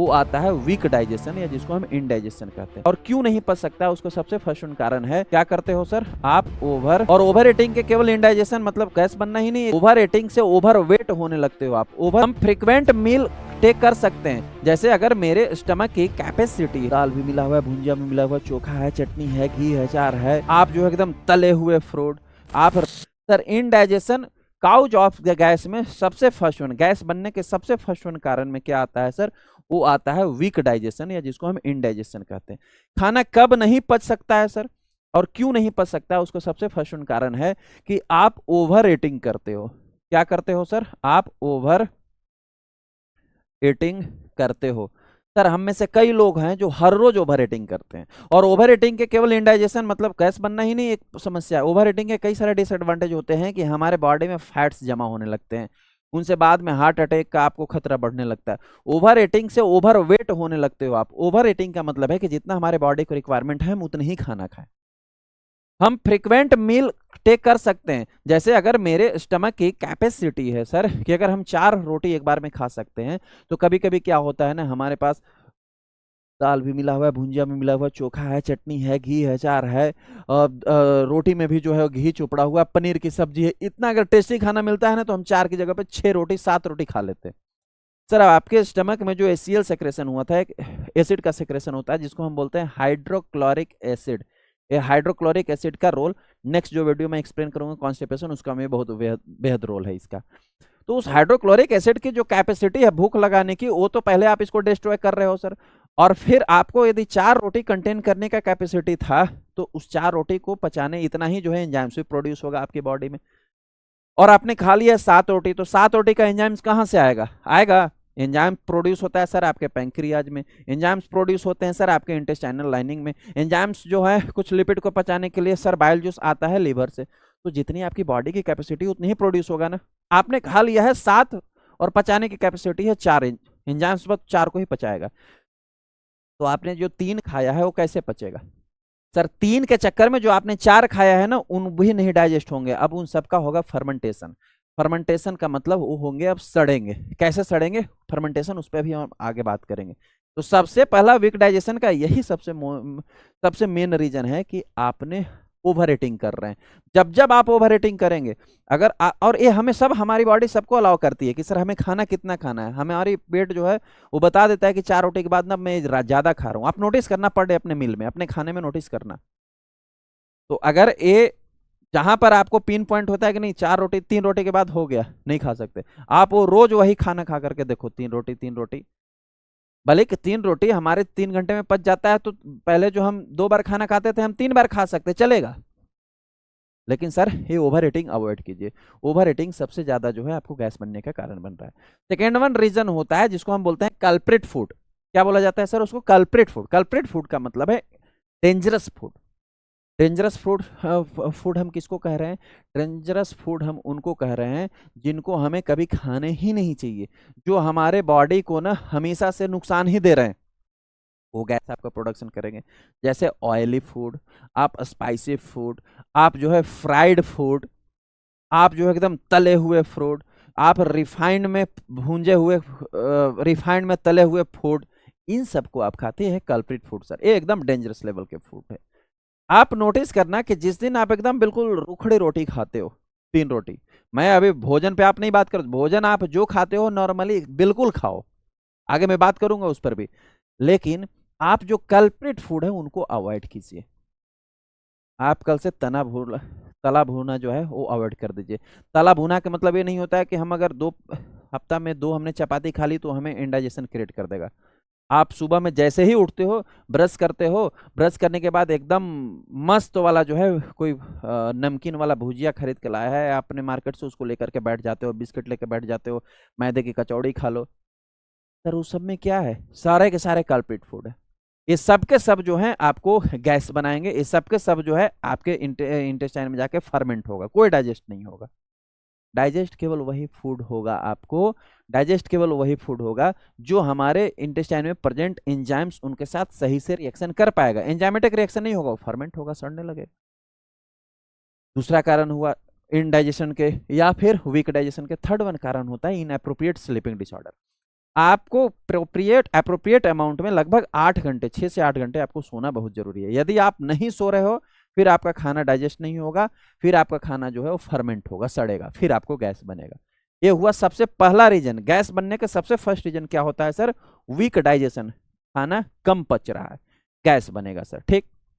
वो आता है वीक डाइजेशन या जिसको हम इनडाइजेशन कहते हैं। और क्यों नहीं पच सकता है उसको सबसे फर्स्ट कारण है, क्या करते हो सर आप, ओवर ईटिंग के केवल इनडाइजेशन मतलब गैस बनना ही नहीं, ओवर ईटिंग से ओवर वेट होने लगते हो आप। हम फ्रिक्वेंट मील टेक कर सकते हैं, जैसे अगर मेरे स्टमक की कैपेसिटी, दाल भी मिला हुआ है, भुंजिया भी मिला हुआ है, चोखा है, चटनी है, घी है, अचार है, आप जो एकदम तले हुए फ्रूट आप sir indigestion cause of the gas में सबसे फर्स्ट गैस बनने के सबसे फर्स्ट कारण में क्या आता है सर, वो आता है वीक डाइजेशन या जिसको हम इनडाइजेशन कहते हैं। खाना कब नहीं पच सकता है सर और क्यों नहीं पच सकता है उसको सबसे फर्स्ट कारण है कि आप ओवर ईटिंग करते हो। क्या करते हो सर, आप ओवर ईटिंग करते हो। सर हम में से कई लोग हैं जो हर रोज ओवर ईटिंग करते हैं, और ओवर ईटिंग के केवल इंडाइजेशन मतलब गैस बनना ही नहीं एक समस्या है, ओवर ईटिंग के कई सारे डिसएडवांटेज होते हैं कि हमारे बॉडी में फैट्स जमा होने लगते हैं, उनसे बाद में हार्ट अटैक का आपको खतरा बढ़ने लगता है। ओवर ईटिंग से ओवर वेट होने लगते हो आप। ओवर ईटिंग का मतलब है कि जितना हमारे बॉडी को रिक्वायरमेंट है हम उतना ही खाना खाएं। हम फ्रिक्वेंट मील टेक कर सकते हैं, जैसे अगर मेरे स्टमक की कैपेसिटी है सर कि अगर हम 4 रोटी एक बार में खा सकते हैं, तो कभी कभी क्या होता है ना, हमारे पास दाल भी मिला हुआ है, भुंजिया भी मिला हुआ है, चोखा है, चटनी है, घी है, अचार है, रोटी में भी जो है घी चुपड़ा हुआ, पनीर की सब्जी है, इतना अगर टेस्टी खाना मिलता है ना तो हम 4 की जगह पे 6 रोटी 7 रोटी खा लेते हैं। सर आपके स्टमक में जो एसीएल सेक्रेशन हुआ था, एक एसिड का सेक्रेशन होता है जिसको हम बोलते हैं हाइड्रोक्लोरिक एसिड। ये हाइड्रोक्लोरिक एसिड का रोल नेक्स्ट जो वीडियो में एक्सप्लेन करूंगा कॉन्स्टिपेशन, उसका में बहुत बेहद रोल है इसका। तो उस हाइड्रोक्लोरिक एसिड की जो कैपेसिटी है भूख लगाने की, वो तो पहले आप इसको डिस्ट्रॉय कर रहे हो सर, और फिर आपको यदि 4 रोटी कंटेन करने का कैपेसिटी था तो उस 4 रोटी को पचाने इतना ही जो है एंजाइम्स भी प्रोड्यूस होगा आपकी बॉडी में। और आपने खा लिया 7 रोटी, तो 7 रोटी का एंजाइम्स कहां से आएगा एंजाइम प्रोड्यूस होता है सर आपके पैंक्रियाज में, एंजाइम्स प्रोड्यूस होते हैं सर आपके इंटेस्टाइनल लाइनिंग में, एंजाइम्स जो है कुछ लिपिड को पचाने के लिए सर बाइल जूस आता है लीवर से। तो जितनी आपकी बॉडी की कैपेसिटी उतनी ही प्रोड्यूस होगा ना। आपने खा लिया है 7 और पचाने की कैपेसिटी है 4, एंजाइम्स बस 4 को ही पचाएगा, तो आपने जो 3 खाया है वो कैसे पचेगा सर? 3 के चक्कर में जो आपने 4 खाया है ना उन भी नहीं डाइजेस्ट होंगे, अब उन सबका होगा फर्मेंटेशन। फर्मेंटेशन का मतलब वो होंगे अब सड़ेंगे। कैसे सड़ेंगे फर्मेंटेशन, उस पर भी हम आगे बात करेंगे। तो सबसे पहला वीक डाइजेशन का यही सबसे मेन रीजन है कि आपने ओवर ईटिंग कर रहे हैं। जब जब आप ओवर ईटिंग करेंगे, और ये हमें सब, हमारी बॉडी सबको अलाउ करती है कि सर हमें खाना कितना खाना है, हमारी पेट जो है वो बता देता है कि 4 रोटी के बाद ना मैं ज्यादा खा रहा हूँ। आप नोटिस करना पर डे अपने मील में, अपने खाने में नोटिस करना। तो अगर ये जहां पर आपको पिन पॉइंट होता है कि नहीं 4 रोटी 3 रोटी के बाद हो गया नहीं खा सकते, आप वो रोज वही खाना खा करके देखो, 3 रोटी, भले कि 3 रोटी हमारे 3 घंटे में पच जाता है, तो पहले जो हम 2 बार खाना खाते थे हम 3 बार खा सकते, चलेगा। लेकिन सर ये ओवर ईटिंग अवॉइड कीजिए। ओवर ईटिंग सबसे ज्यादा जो है आपको गैस बनने का कारण बन रहा है। सेकेंड वन रीजन होता है जिसको हम बोलते हैं कल्प्रिट फूड। क्या बोला जाता है सर उसको? Culprit food. कल्प्रिट फूड का मतलब है dangerous food. Dangerous food food हम किसको कह रहे हैं? डेंजरस फूड हम उनको कह रहे हैं जिनको हमें कभी खाने ही नहीं चाहिए, जो हमारे बॉडी को ना हमेशा से नुकसान ही दे रहे हैं, वो गैस आपका प्रोडक्शन करेंगे। जैसे ऑयली फूड, आप स्पाइसी फूड, आप जो है फ्राइड फूड, आप जो है एकदम तले हुए फूड, आप रिफाइंड में भूंजे हुए, रिफाइंड में तले हुए फूड, इन सबको आप खाते हैं कल्प्रिट फूड सर। ये एकदम डेंजरस लेवल के फूड है। आप नोटिस करना कि जिस दिन आप एकदम बिल्कुल रूखड़ी रोटी खाते हो, 3 रोटी, मैं अभी भोजन पे आप नहीं बात कर, भोजन आप जो खाते हो नॉर्मली बिल्कुल खाओ, आगे मैं बात करूंगा उस पर भी, लेकिन आप जो कल्प्रिट फूड है उनको अवॉइड कीजिए। आप कल से तला भुना जो है वो अवॉइड कर दीजिए। तला भुना का मतलब ये नहीं होता है कि हम अगर 2 हफ्ता में 2 हमने चपाती खा ली तो हमें इंडाइजेशन क्रिएट कर देगा। आप सुबह में जैसे ही उठते हो, ब्रश करते हो, ब्रश करने के बाद एकदम मस्त वाला जो है कोई नमकीन वाला भुजिया खरीद के लाया है आपने मार्केट से, उसको लेकर के बैठ जाते हो, बिस्किट लेकर बैठ जाते हो, मैदे की कचौड़ी खा लो। सर उस सब में क्या है? सारे के सारे कल्प्रिट फूड है। ये सब के सब जो है आपको गैस बनाएंगे, ये सब के सब जो है आपके इंटेस्टाइन में जाके फर्मेंट होगा, कोई डाइजेस्ट नहीं होगा। डाइजेस्ट केवल वही फूड होगा आपको, डाइजेस्ट केवल वही फूड होगा जो हमारे इंटेस्टाइन में प्रेजेंट एंजाइम्स उनके साथ सही से रिएक्शन कर पाएगा। एंजाइमेटिक रिएक्शन नहीं होगा, फर्मेंट होगा, सड़ने लगेगा। दूसरा कारण हुआ इनडाइजेशन के या फिर वीक डाइजेशन के। थर्ड वन कारण होता है इनएप्रोप्रिएट स्लीपिंग डिसऑर्डर। आपको अप्रोप्रिएट अमाउंट में लगभग 8 घंटे, 6 से 8 घंटे आपको सोना बहुत जरूरी है। यदि आप नहीं सो रहे हो, फिर आपका खाना डाइजेस्ट नहीं होगा, फिर आपका खाना जो है वो फर्मेंट होगा, सड़ेगा, फिर आपको गैस बनेगा। ये हुआ सबसे पहला रीजन। गैस बनने का सबसे फर्स्ट रीजन क्या होता है सर? वीक डाइजेशन, खाना कम पच रहा है, गैस बनेगा सर। ठीक।